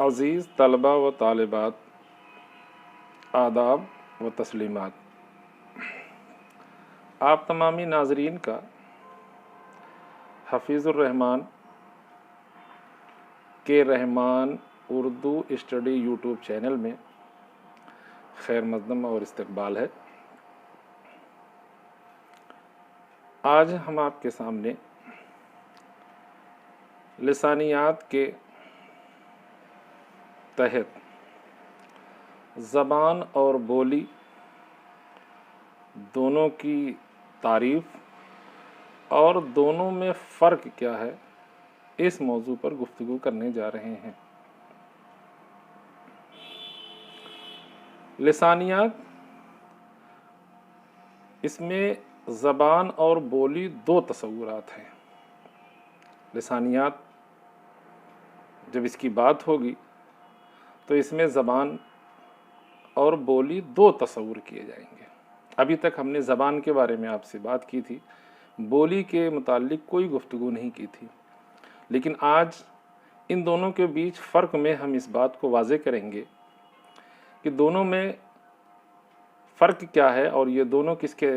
अज़ीज़ तलबा व तालिबात, आदाब व तस्लीमात। आप तमामी नाज़रीन का हफ़ीज़ुर रहमान के Rahman Urdu study YouTube channel में खैर मक़दम और इस्तक़बाल है। आज हम आपके सामने लिसानियात के तहत ज़बान और बोली दोनों की तारीफ़ और दोनों में फ़र्क क्या है, इस मौजू पर गुफ्तगू करने जा रहे हैं। लिसानियात, इसमें ज़बान और बोली दो तस्वुरात हैं। लिसानियात जब इसकी बात होगी तो इसमें ज़बान और बोली दो तस्वुर किए जाएंगे। अभी तक हमने ज़बान के बारे में आपसे बात की थी, बोली के मुताल्लिक कोई गुफ्तगू नहीं की थी, लेकिन आज इन दोनों के बीच फ़र्क में हम इस बात को वाज़े करेंगे कि दोनों में फ़र्क क्या है और ये दोनों किसके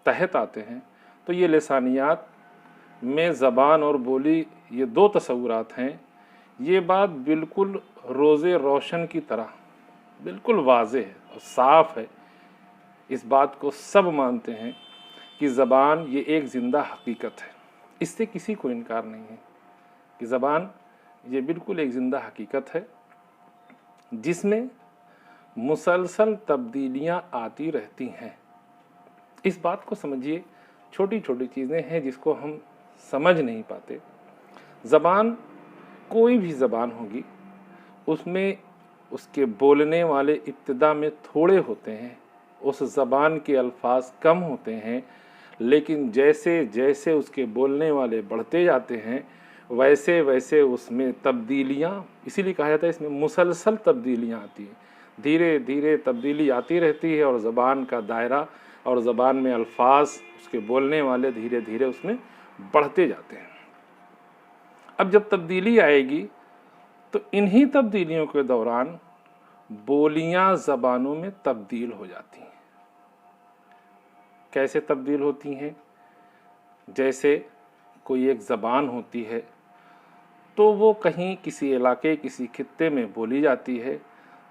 तहत आते हैं। तो ये लिसानियात में ज़बान और बोली ये दो तस्वुरात हैं। ये बात बिल्कुल रोज़े रोशन की तरह बिल्कुल वाज़े है और साफ़ है। इस बात को सब मानते हैं कि ज़बान ये एक ज़िंदा हकीकत है। इससे किसी को इनकार नहीं है कि ज़बान ये बिल्कुल एक ज़िंदा हकीकत है जिसमें मुसलसल तब्दीलियाँ आती रहती हैं। इस बात को समझिए, छोटी छोटी चीज़ें हैं जिसको हम समझ नहीं पाते। ज़बान, कोई भी ज़बान होगी, उसमें उसके बोलने वाले इब्तिदा में थोड़े होते हैं, उस ज़बान के अल्फाज कम होते हैं, लेकिन जैसे जैसे उसके बोलने वाले बढ़ते जाते हैं वैसे वैसे उसमें तब्दीलियाँ, इसीलिए कहा जाता है इसमें मुसलसल तब्दीलियाँ आती हैं। धीरे धीरे तब्दीली आती रहती है और ज़बान का दायरा और ज़बान में अल्फाज, उसके बोलने वाले धीरे धीरे उसमें बढ़ते जाते हैं। अब जब तब्दीली आएगी तो इन्हीं तब्दीलियों के दौरान बोलियां ज़बानों में तब्दील हो जाती हैं। कैसे तब्दील होती हैं? जैसे कोई एक ज़बान होती है तो वो कहीं किसी इलाके, किसी खित्ते में बोली जाती है।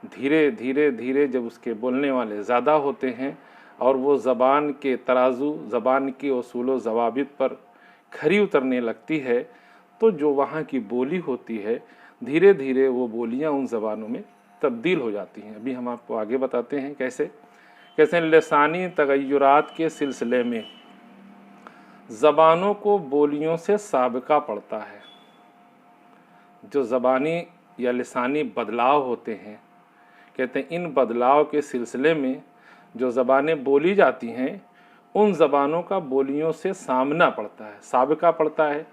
धीरे धीरे धीरे जब उसके बोलने वाले ज़्यादा होते हैं और वो ज़बान के तराजू, ज़बान के उसूल व ज़वाबित पर खरी उतरने लगती है, तो जो वहाँ की बोली होती है धीरे धीरे वो बोलियाँ उन ज़बानों में तब्दील हो जाती हैं। अभी हम आपको आगे बताते हैं कैसे लिसानी तगय्युरात के सिलसिले में ज़बानों को बोलियों से साबिका पड़ता है। जो ज़बानी या लिसानी बदलाव होते हैं, कहते हैं इन बदलाव के सिलसिले में जो ज़बानें बोली जाती हैं उन ज़बानों का बोलियों से सामना पड़ता है, साबिका पड़ता है।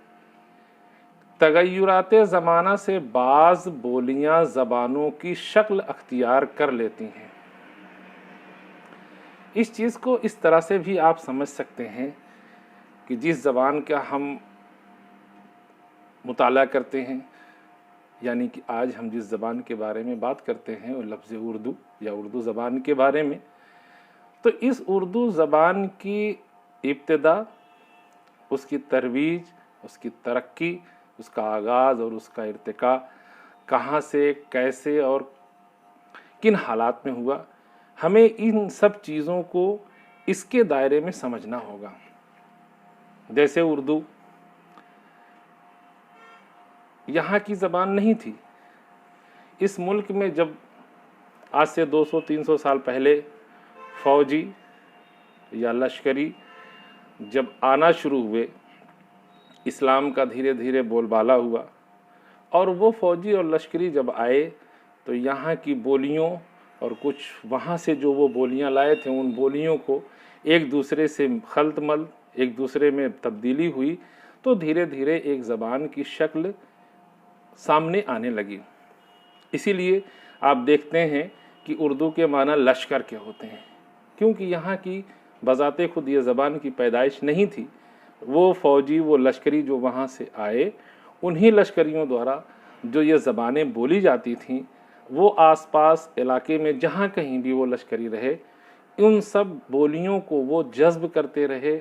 तगय्युरात ज़माना से बाज़ बोलियां ज़बानों की शक्ल अख्तियार कर लेती हैं। इस चीज़ को इस तरह से भी आप समझ सकते हैं कि जिस ज़बान का हम मुताला करते हैं, यानी कि आज हम जिस ज़बान के बारे में बात करते हैं वो लफ्ज़ उर्दू या उर्दू ज़बान के बारे में, तो इस उर्दू ज़बान की इब्तिदा, उसकी तरवीज, उसकी तरक्की, उसका आगाज़ और उसका इर्तिका कहाँ से, कैसे और किन हालात में हुआ, हमें इन सब चीज़ों को इसके दायरे में समझना होगा। जैसे उर्दू यहाँ की ज़बान नहीं थी। इस मुल्क में जब आज से 200-300 साल पहले फ़ौजी या लश्करी जब आना शुरू हुए, इस्लाम का धीरे धीरे बोलबाला हुआ और वो फ़ौजी और लश्करी जब आए तो यहाँ की बोलियों और कुछ वहाँ से जो वो बोलियाँ लाए थे उन बोलियों को एक दूसरे से खल्तमल, एक दूसरे में तब्दीली हुई, तो धीरे धीरे एक ज़बान की शक्ल सामने आने लगी। इसीलिए आप देखते हैं कि उर्दू के माना लश्कर के होते हैं, क्योंकि यहाँ की बज़ाते खुद ये ज़बान की पैदाइश नहीं थी। वो फ़ौजी, वो लश्करी जो वहाँ से आए, उन्हीं लश्करियों द्वारा जो ये ज़बानें बोली जाती थीं वो आसपास इलाके में जहाँ कहीं भी वो लश्करी रहे, उन सब बोलियों को वो जज्ब करते रहे,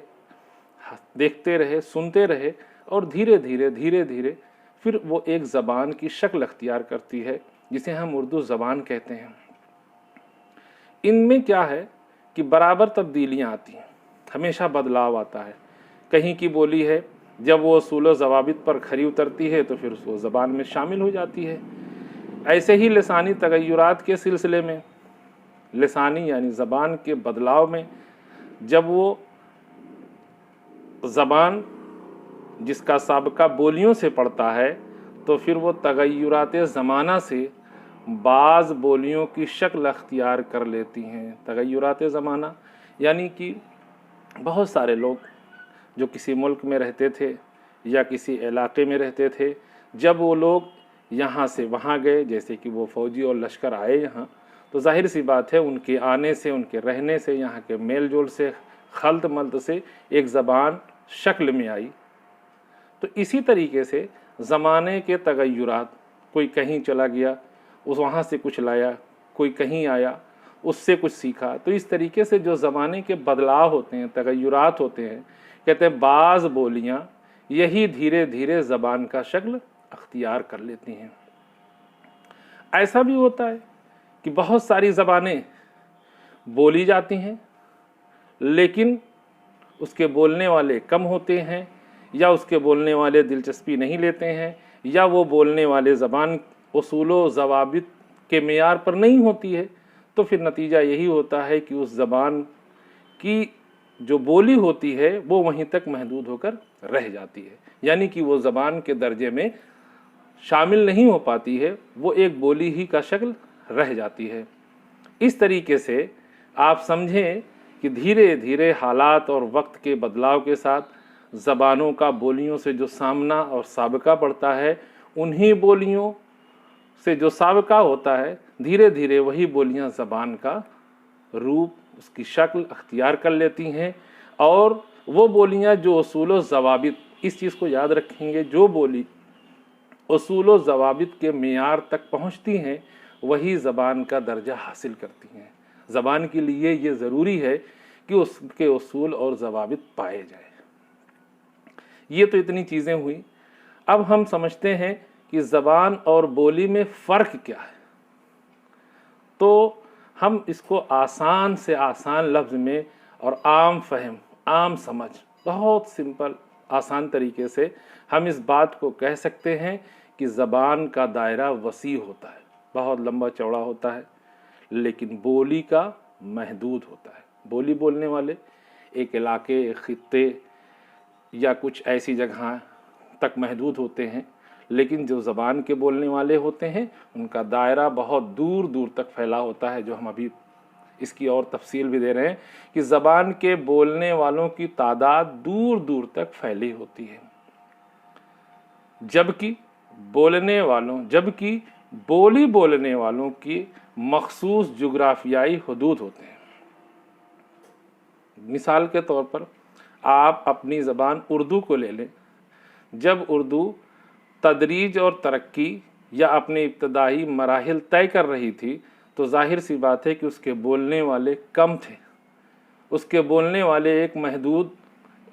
देखते रहे, सुनते रहे, और धीरे धीरे फिर वो एक ज़बान की शक्ल अख्तियार करती है जिसे हम उर्दू ज़बान कहते हैं। इनमें क्या है कि बराबर तब्दीलियाँ आती हैं, हमेशा बदलाव आता है। कहीं की बोली है, जब वो उसूल व ज़वाबित पर खरी उतरती है तो फिर वो ज़बान में शामिल हो जाती है। ऐसे ही लिसानी तगय्युरात के सिलसिले में, लिसानी यानी ज़बान के बदलाव में, जब वो ज़बान जिसका साबका बोलियों से पड़ता है तो फिर वो तगय्युरात ज़माना से बाज़ बोलियों की शक्ल अख्तियार कर लेती हैं। तगय्युरात ज़माना यानी कि बहुत सारे लोग जो किसी मुल्क में रहते थे या किसी इलाके में रहते थे, जब वो लोग यहाँ से वहाँ गए, जैसे कि वो फ़ौजी और लश्कर आए यहाँ, तो जाहिर सी बात है उनके आने से, उनके रहने से, यहाँ के मेल जोल से, खल्त मल्त से एक ज़बान शक्ल में आई। तो इसी तरीके से ज़माने के तगय्युरात, कोई कहीं चला गया, उस वहाँ से कुछ लाया, कोई कहीं आया, उससे कुछ सीखा। तो इस तरीके से जो ज़माने के बदलाव होते हैं, तगय्युरात होते हैं, कहते हैं बाज़ बोलियाँ यही धीरे धीरे ज़बान का शक्ल अख्तियार कर लेती हैं। ऐसा भी होता है कि बहुत सारी ज़बानें बोली जाती हैं लेकिन उसके बोलने वाले कम होते हैं, या उसके बोलने वाले दिलचस्पी नहीं लेते हैं, या वो बोलने वाले ज़बान उसूल व ज़वाबित के मेयार पर नहीं होती है। तो फिर नतीजा यही होता है कि उस ज़बान की जो बोली होती है वो वहीं तक महदूद होकर रह जाती है, यानी कि वो ज़बान के दर्जे में शामिल नहीं हो पाती है, वो एक बोली ही का शक्ल रह जाती है। इस तरीके से आप समझें कि धीरे धीरे हालात और वक्त के बदलाव के साथ ज़बानों का बोलियों से जो सामना और साबका पड़ता है, उन्हीं बोलियों से जो साबका होता है, धीरे धीरे वही बोलियां ज़बान का रूप, उसकी शक्ल अख्तियार कर लेती हैं। और वो बोलियां जो उसूल व ज़वाबित, इस चीज़ को याद रखेंगे, जो बोली उसूल व ज़वाबित के मेयार तक पहुंचती हैं वही ज़बान का दर्जा हासिल करती हैं। ज़बान के लिए ये ज़रूरी है कि उसके उसूल और ज़वाबित पाए जाए। ये तो इतनी चीज़ें हुई। अब हम समझते हैं कि ज़बान और बोली में फ़र्क क्या है। तो हम इसको आसान से आसान लफ्ज़ में और आम फहम, आम समझ, बहुत सिंपल आसान तरीके से हम इस बात को कह सकते हैं कि ज़बान का दायरा वसी होता है, बहुत लंबा चौड़ा होता है, लेकिन बोली का महदूद होता है। बोली बोलने वाले एक इलाके, एक खित्ते या कुछ ऐसी जगह तक महदूद होते हैं, लेकिन जो ज़बान के बोलने वाले होते हैं उनका दायरा बहुत दूर दूर तक फैला होता है, जो हम अभी इसकी और तफसील भी दे रहे हैं कि ज़बान के बोलने वालों की तादाद दूर दूर तक फैली होती है, जबकि बोली बोलने वालों की मखसूस जुग्राफियाई हदूद होते हैं। मिसाल के तौर पर आप अपनी ज़बान उर्दू को ले लें। जब उर्दू तदरीज और तरक्की या अपने इब्तदाई मराहिल तय कर रही थी तो जाहिर सी बात है कि उसके बोलने वाले कम थे, उसके बोलने वाले एक महदूद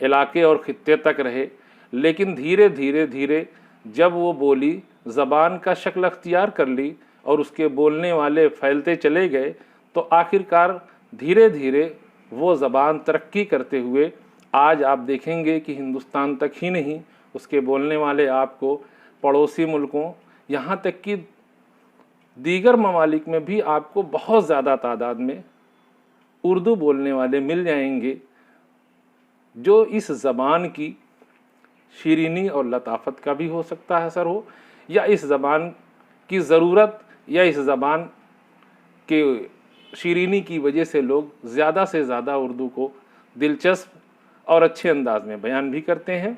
इलाके और खित्ते तक रहे। लेकिन धीरे धीरे जब वो बोली ज़बान का शक्ल अख्तियार कर ली और उसके बोलने वाले फैलते चले गए, तो आखिरकार धीरे धीरे वो ज़बान तरक्की करते हुए आज आप देखेंगे कि हिंदुस्तान तक ही नहीं, उसके बोलने वाले आपको पड़ोसी मुल्कों, यहाँ तक कि दीगर ममालिक में भी आपको बहुत ज़्यादा तादाद में उर्दू बोलने वाले मिल जाएंगे जो इस ज़बान की शीरीनी और लताफत का भी हो सकता है असर हो, या इस ज़बान की ज़रूरत या इस ज़बान के शीरीनी की वजह से लोग ज़्यादा से ज़्यादा उर्दू को दिलचस्प और अच्छे अंदाज में बयान भी करते हैं।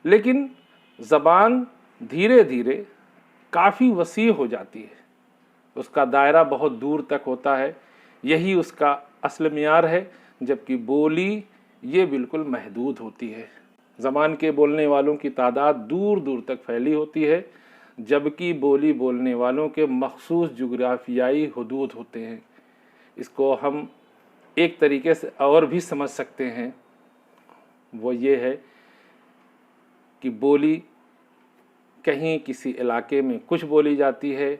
लेकिन ज़बान धीरे धीरे काफ़ी वसी हो जाती है, उसका दायरा बहुत दूर तक होता है, यही उसका असल मियार है, जबकि बोली ये बिल्कुल महदूद होती है। ज़बान के बोलने वालों की तादाद दूर दूर तक फैली होती है, जबकि बोली बोलने वालों के मखसूस जुग्राफियाई हदूद होते हैं। इसको हम एक तरीके से और भी समझ सकते हैं, वो ये है कि बोली कहीं किसी इलाके में कुछ बोली जाती है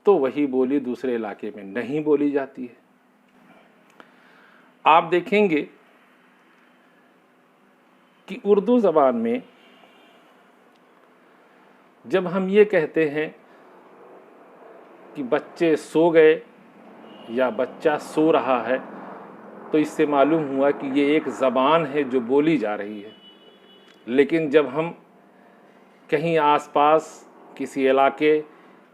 तो वही बोली दूसरे इलाके में नहीं बोली जाती है। आप देखेंगे कि उर्दू ज़बान में जब हम ये कहते हैं कि बच्चे सो गए या बच्चा सो रहा है, तो इससे मालूम हुआ कि ये एक ज़बान है जो बोली जा रही है। लेकिन जब हम कहीं आसपास किसी इलाके,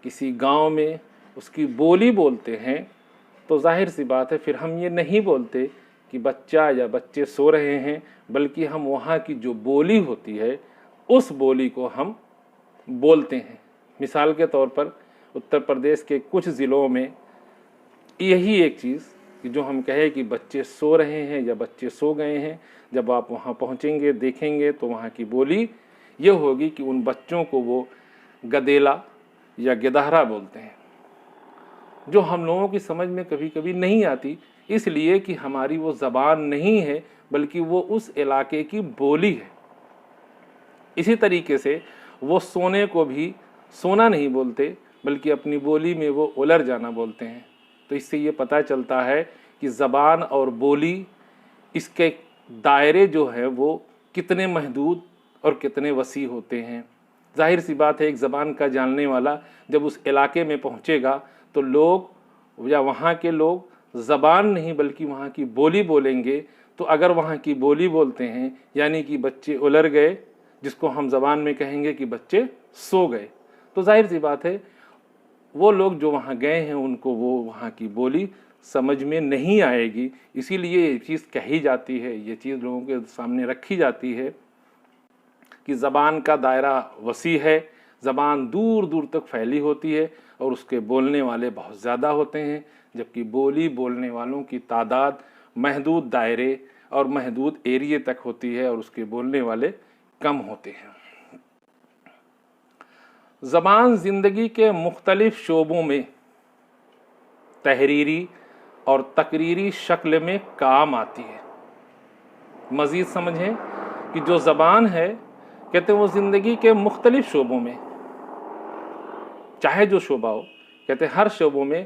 किसी गांव में उसकी बोली बोलते हैं तो जाहिर सी बात है फिर हम ये नहीं बोलते कि बच्चा या बच्चे सो रहे हैं, बल्कि हम वहाँ की जो बोली होती है उस बोली को हम बोलते हैं। मिसाल के तौर पर उत्तर प्रदेश के कुछ ज़िलों में यही एक चीज़ कि जो हम कहें कि बच्चे सो रहे हैं या बच्चे सो गए हैं, जब आप वहाँ पहुँचेंगे देखेंगे तो वहाँ की बोली ये होगी कि उन बच्चों को वो गदेला या गिदहरा बोलते हैं, जो हम लोगों की समझ में कभी कभी नहीं आती, इसलिए कि हमारी वो ज़बान नहीं है बल्कि वो उस इलाके की बोली है। इसी तरीके से वो सोने को भी सोना नहीं बोलते बल्कि अपनी बोली में वो उलर जाना बोलते हैं। तो इससे ये पता चलता है कि ज़बान और बोली, इसके दायरे जो हैं वो कितने महदूद और कितने वसी होते हैं। जाहिर सी बात है एक ज़बान का जानने वाला जब उस इलाके में पहुँचेगा तो लोग या वहाँ के लोग ज़बान नहीं बल्कि वहाँ की बोली बोलेंगे। तो अगर वहाँ की बोली बोलते हैं यानी कि बच्चे उलर गए, जिसको हम ज़बान में कहेंगे कि बच्चे सो गए, तो जाहिर सी बात है वो लोग जो वहाँ गए हैं उनको वो वहाँ की बोली समझ में नहीं आएगी। इसीलिए ये चीज़ कही जाती है, ये चीज़ लोगों के सामने रखी जाती है कि ज़बान का दायरा वसी है, ज़बान दूर दूर तक फैली होती है और उसके बोलने वाले बहुत ज़्यादा होते हैं, जबकि बोली बोलने वालों की तादाद महदूद दायरे और महदूद एरिए तक होती है और उसके बोलने वाले कम होते हैं। ज़बान ज़िंदगी के मुख्तलिफ़ शोबों में तहरीरी और तकरीरी शक्ल में काम आती है। मज़ीद समझें कि जो ज़बान है, कहते हैं वो ज़िंदगी के मुख्तलिफ़ शोबों में, चाहे जो शोबा हो, कहते हैं हर शोबों में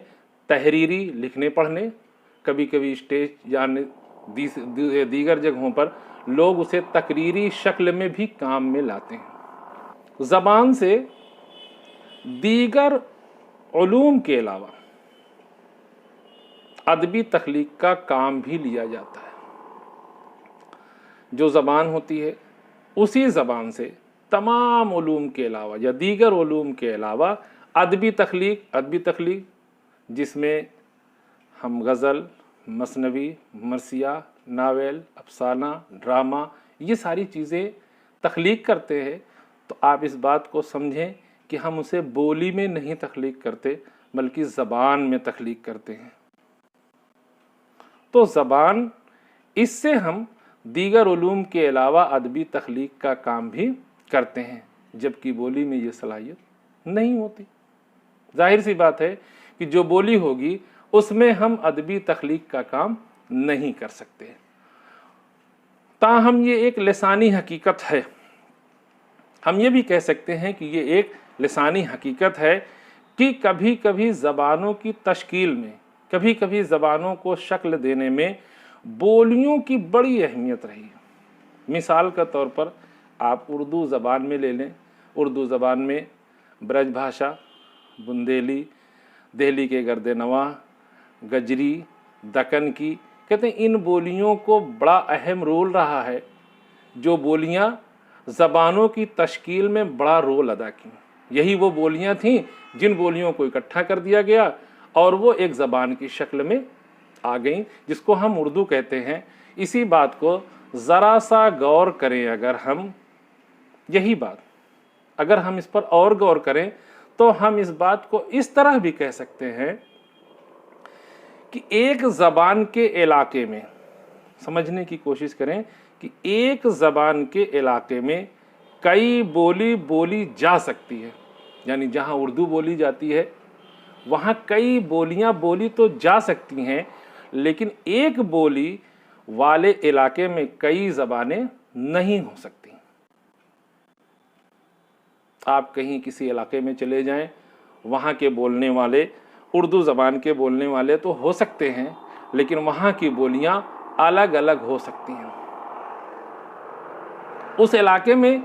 तहरीरी लिखने पढ़ने, कभी कभी स्टेज या दीगर जगहों पर लोग उसे तकरीरी शक्ल में भी काम में लाते हैं। ज़बान से दीगर उलूम के अलावा अदबी तख्लीक का काम भी लिया जाता है। जो ज़बान होती है उसी ज़बान से तमाम उलूम के अलावा या दीगर उलूम के अलावा अदबी तख्लीक जिसमें हम गज़ल, मसनवी, मरसिया, नावल, अफसाना, ड्रामा, ये सारी चीज़ें तख्लीक करते हैं। तो आप इस बात को समझें कि हम उसे बोली में नहीं तख्लीक करते बल्कि ज़बान में तख्लीक करते हैं। तो ज़बान, इससे हम दीगर उलूम के अलावा अदबी तख्लीक का काम भी करते हैं, जबकि बोली में ये सलाहियत नहीं होती। जाहिर सी बात है कि जो बोली होगी उसमें हम अदबी तख्लीक का काम नहीं कर सकते। ताहम ये एक लिसानी हकीकत है। हम ये भी कह सकते हैं कि ये एक लिसानी हकीकत है कि कभी कभी ज़बानों की तश्कील में, कभी कभी ज़बानों को शक्ल देने में बोलियों की बड़ी अहमियत रही है। मिसाल के तौर पर आप उर्दू ज़बान में ले लें। उर्दू ज़बान में ब्रज भाषा, बुंदेली, दिल्ली के गर्दनवा, गजरी, दक्कन की, कहते हैं इन बोलियों को बड़ा अहम रोल रहा है, जो बोलियां ज़बानों की तश्कील में बड़ा रोल अदा की। यही वो बोलियां थीं जिन बोलियों को इकट्ठा कर दिया गया और वो एक ज़बान की शक्ल में आ गई, जिसको हम उर्दू कहते हैं। इसी बात को ज़रा सा गौर करें, अगर हम यही बात अगर हम इस पर और गौर करें तो हम इस बात को इस तरह भी कह सकते हैं कि एक ज़बान के इलाके में, समझने की कोशिश करें कि एक ज़बान के इलाके में कई बोली बोली जा सकती है। यानी जहाँ उर्दू बोली जाती है वहाँ कई बोलियाँ बोली तो जा सकती हैं, लेकिन एक बोली वाले इलाके में कई ज़बानें नहीं हो सकती। आप कहीं किसी इलाके में चले जाएं, वहाँ के बोलने वाले उर्दू ज़बान के बोलने वाले तो हो सकते हैं, लेकिन वहाँ की बोलियाँ अलग अलग हो सकती हैं। उस इलाके में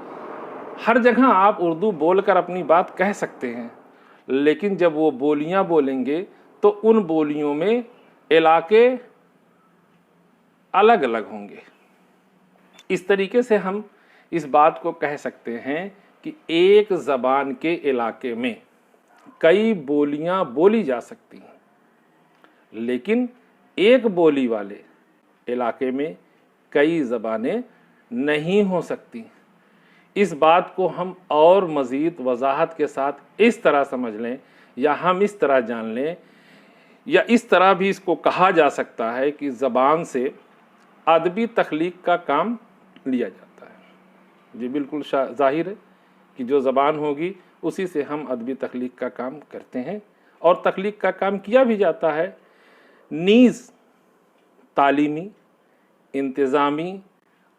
हर जगह आप उर्दू बोलकर अपनी बात कह सकते हैं, लेकिन जब वो बोलियां बोलेंगे तो उन बोलियों में इलाके अलग अलग होंगे। इस तरीके से हम इस बात को कह सकते हैं कि एक ज़बान के इलाके में कई बोलियां बोली जा सकती हैं, लेकिन एक बोली वाले इलाके में कई ज़बानें नहीं हो सकती। इस बात को हम और मज़ीद वजाहत के साथ इस तरह समझ लें, या हम इस तरह जान लें, या इस तरह भी इसको कहा जा सकता है कि ज़बान से अदबी तख्लीक का काम लिया जाता है। जी बिल्कुल ज़ाहिर है कि जो ज़बान होगी उसी से हम अदबी तख्लीक का काम करते हैं, और तख्लीक का काम किया भी जाता है। नीज़ तालीमी, इंतज़ामी,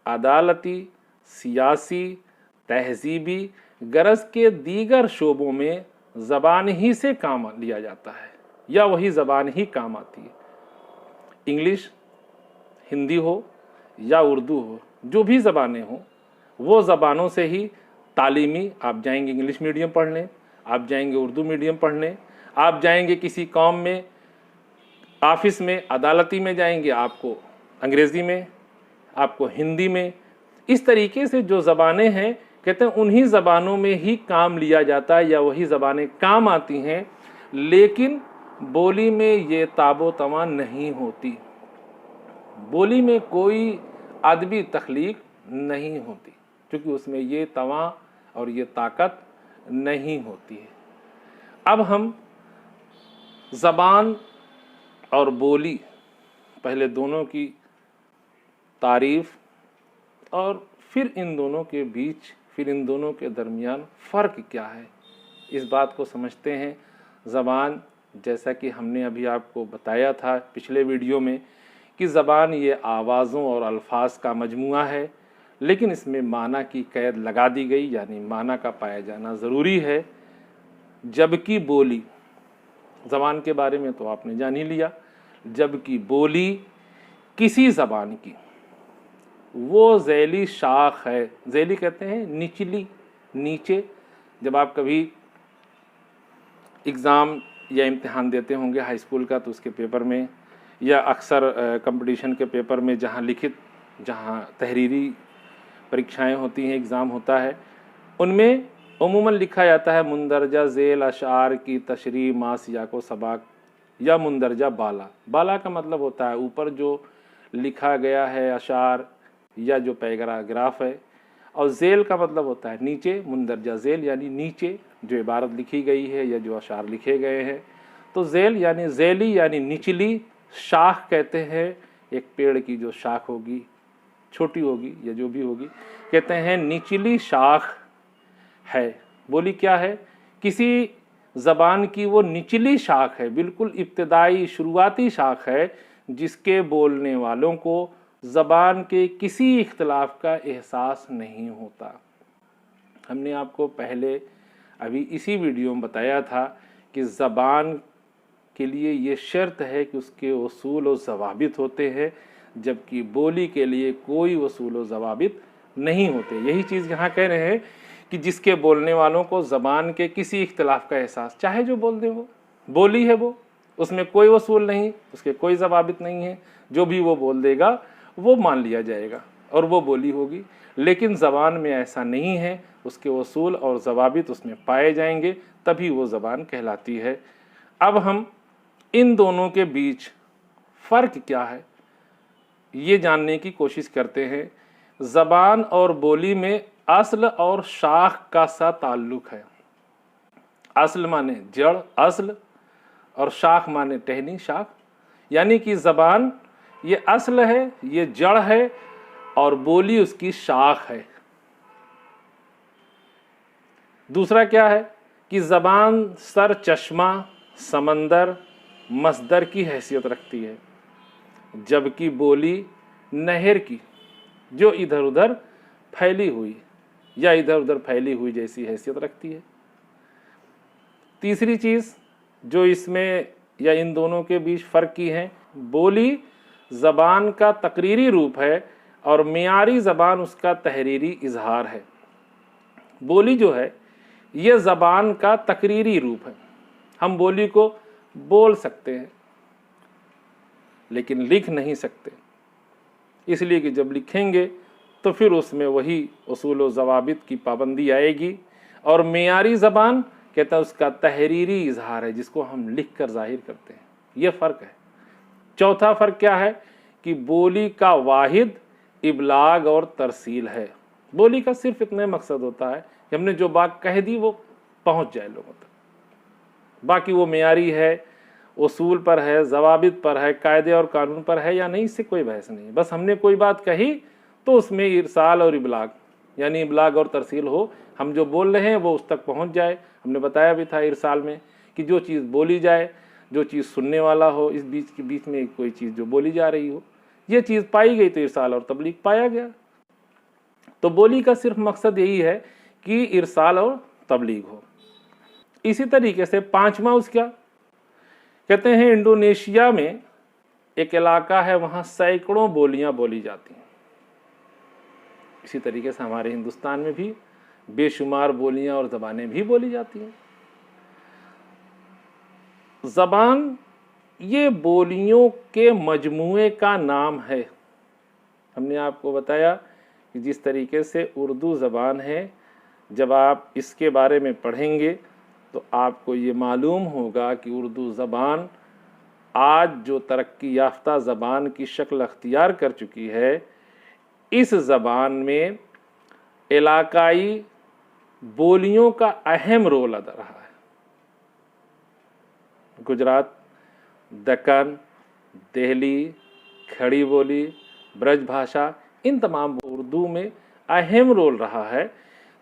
अदालती, सियासी, तहज़ीबी गरज के दीगर शोबों में ज़बान ही से काम लिया जाता है, या वही ज़बान ही काम आती है। इंग्लिश, हिंदी हो या उर्दू हो, जो भी ज़बानें हों, वो ज़बानों से ही तालीमी, आप जाएंगे इंग्लिश मीडियम पढ़ने, आप जाएंगे उर्दू मीडियम पढ़ने, आप जाएंगे किसी कौम में ऑफिस में अदालती में जाएंगे, आपको अंग्रेज़ी में, आपको हिंदी में। इस तरीके से जो ज़बानें हैं, कहते हैं उन्हीं ज़बानों में ही काम लिया जाता है, या वही ज़बानें काम आती हैं, लेकिन बोली में ये ताबो तमा नहीं होती। बोली में कोई अदबी तख्लीक नहीं होती, क्योंकि उसमें ये तवा और ये ताकत नहीं होती है। अब हम ज़बान और बोली, पहले दोनों की तारीफ़ और फिर इन दोनों के बीच, फिर इन दोनों के दरमियान फ़र्क क्या है, इस बात को समझते हैं। ज़बान, जैसा कि हमने अभी आपको बताया था पिछले वीडियो में, कि ज़बान ये आवाज़ों और अल्फाज का मजमुआ है, लेकिन इसमें माना की कैद लगा दी गई, यानी माना का पाया जाना ज़रूरी है। जबकि बोली, ज़बान के बारे में तो आपने जान ही लिया, जबकि बोली किसी ज़बान की वो ज़ैली शाख है। ज़ैली कहते हैं निचली, नीचे। जब आप कभी एग्ज़ाम या इम्तिहान देते होंगे हाई स्कूल का, तो उसके पेपर में, या अक्सर कंपटीशन के पेपर में जहाँ लिखित, जहाँ तहरीरी परीक्षाएं होती हैं, एग्ज़ाम होता है, उनमें उमूमन लिखा जाता है मुंदरजा ज़ेल अशार की तशरीह मासिया को सबाक, या मुंदरजा बाला। बाला का मतलब होता है ऊपर जो लिखा गया है अशार या जो पैराग्राफ है, और ज़ेल का मतलब होता है नीचे। मुंदरजा ज़ेल यानी नीचे जो इबारत लिखी गई है या जो अशार लिखे गए हैं। तो ज़ेल यानी ज़ैली यानी निचली शाख कहते हैं, एक पेड़ की जो शाख होगी, छोटी होगी या जो भी होगी, कहते हैं निचली शाख है। बोली क्या है? किसी ज़बान की वो निचली शाख है, बिल्कुल इब्तिदाई शुरुआती शाख है, जिसके बोलने वालों को ज़बान के किसी इख्तिलाफ का एहसास नहीं होता। हमने आपको पहले अभी इसी वीडियो में बताया था कि ज़बान के लिए ये शर्त है कि उसके उसूल और ज़वाबित होते हैं, जबकि बोली के लिए कोई उसूल और ज़वाबित नहीं होते। यही चीज़ यहाँ कह रहे हैं कि जिसके बोलने वालों को ज़बान के किसी इख्तिलाफ का एहसास, चाहे जो बोल दे, वो बोली है, वो उसमें कोई उसूल नहीं, उसके कोई ज़वाबित नहीं है, जो भी वो बोल देगा वो मान लिया जाएगा और वो बोली होगी। लेकिन ज़बान में ऐसा नहीं है, उसके उसूल और ज़वाबित उसमें पाए जाएंगे, तभी वो ज़बान कहलाती है। अब हम इन दोनों के बीच फ़र्क क्या है ये जानने की कोशिश करते हैं। ज़बान और बोली में अस्ल और शाख का सा ताल्लुक़ है। अस्ल माने जड़, अस्ल, और शाख माने टहनी, शाख। यानी कि ज़बान ये अस्ल है, ये जड़ है, और बोली उसकी शाख है। दूसरा क्या है कि ज़बान सर चश्मा समंदर मस्दर की हैसियत रखती है, जबकि बोली नहर की जो इधर उधर फैली हुई या इधर उधर फैली हुई जैसी हैसियत रखती है। तीसरी चीज़ जो इसमें या इन दोनों के बीच फ़र्क की है, बोली ज़बान का तकरीरी रूप है और मियारी ज़बान उसका तहरीरी इजहार है। बोली जो है ये ज़बान का तकरीरी रूप है, हम बोली को बोल सकते हैं लेकिन लिख नहीं सकते, इसलिए कि जब लिखेंगे तो फिर उसमें वही उसूल व ज़वाबित की पाबंदी आएगी। और मियारी ज़बान कहता है उसका तहरीरी इजहार है, जिसको हम लिख कर जाहिर करते हैं। ये फ़र्क है। चौथा फ़र्क क्या है कि बोली का वाहिद इबलाग और तरसील है। बोली का सिर्फ इतना मकसद होता है कि हमने जो बात कह दी वो पहुंच जाए लोगों तक, बाकी वो मियारी है, उसूल पर है, ज़वाबित पर है, कायदे और कानून पर है या नहीं, इससे कोई बहस नहीं। बस हमने कोई बात कही तो उसमें इरसाल और इबलाग यानी इबलाग और तरसील हो, हम जो बोल रहे हैं वो उस तक पहुंच जाए। हमने बताया भी था इरसाल में कि जो चीज़ बोली जाए, जो चीज़ सुनने वाला हो, इस बीच के बीच में कोई चीज़ जो बोली जा रही हो, ये चीज़ पाई गई तो इरसाल और तबलीग पाया गया। तो बोली का सिर्फ मकसद यही है कि इरसाल और तबलीग हो। इसी तरीके से पांचवा उसका कहते हैं, इंडोनेशिया में एक इलाका है, वहाँ सैकड़ों बोलियाँ बोली जाती हैं। इसी तरीके से हमारे हिंदुस्तान में भी बेशुमार बोलियाँ और ज़बानें भी बोली जाती हैं। ज़बान ये बोलियों के मजमूए का नाम है। हमने आपको बताया कि जिस तरीके से उर्दू ज़बान है, जब आप इसके बारे में पढ़ेंगे तो आपको ये मालूम होगा कि उर्दू ज़बान आज जो तरक्की याफ्ता ज़बान की शक्ल अख्तियार कर चुकी है, इस ज़बान में इलाकाई बोलियों का अहम रोल अदा रहा है। गुजरात, दक्कन, दिल्ली, खड़ी बोली, ब्रज भाषा, इन तमाम उर्दू में अहम रोल रहा है।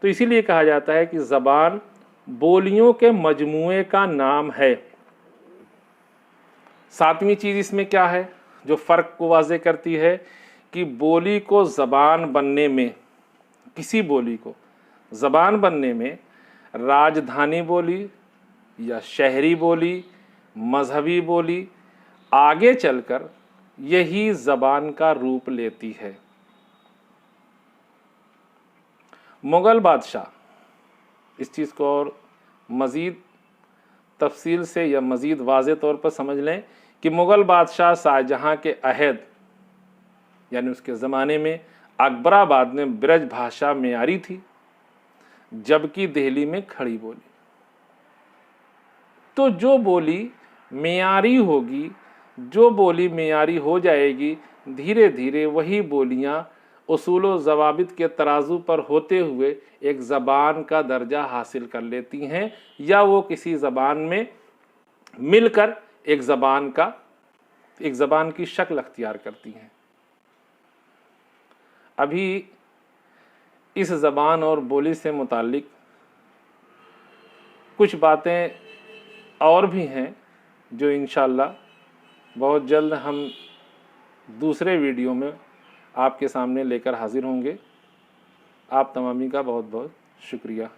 तो इसीलिए कहा जाता है कि ज़बान बोलियों के मजमूए का नाम है। सातवीं चीज़ इसमें क्या है जो फ़र्क को वाज़े करती है कि बोली को ज़बान बनने में, किसी बोली को ज़बान बनने में राजधानी बोली या शहरी बोली, मजहबी बोली आगे चलकर यही ज़बान का रूप लेती है। मुग़ल बादशाह, इस चीज़ को और मज़ीद तफसील से या मज़ीद वाज़े तौर पर समझ लें कि मुग़ल बादशाह शाहजहाँ के अहद यानी उसके ज़माने में अकबराबाद में ब्रज भाषा मियारी थी, जबकि दिल्ली में खड़ी बोली। तो जो बोली मियारी होगी, जो बोली मियारी हो जाएगी, धीरे धीरे वही बोलियां उसूल व ज़वाबित के तराजू पर होते हुए एक ज़बान का दर्जा हासिल कर लेती हैं, या वो किसी ज़बान में मिलकर एक ज़बान की शक्ल अख्तियार करती हैं। अभी इस ज़बान और बोली से मुताल्लिक कुछ बातें और भी हैं जो इंशाअल्लाह बहुत जल्द हम दूसरे वीडियो में आपके सामने लेकर हाजिर होंगे। आप तमामी का बहुत बहुत शुक्रिया।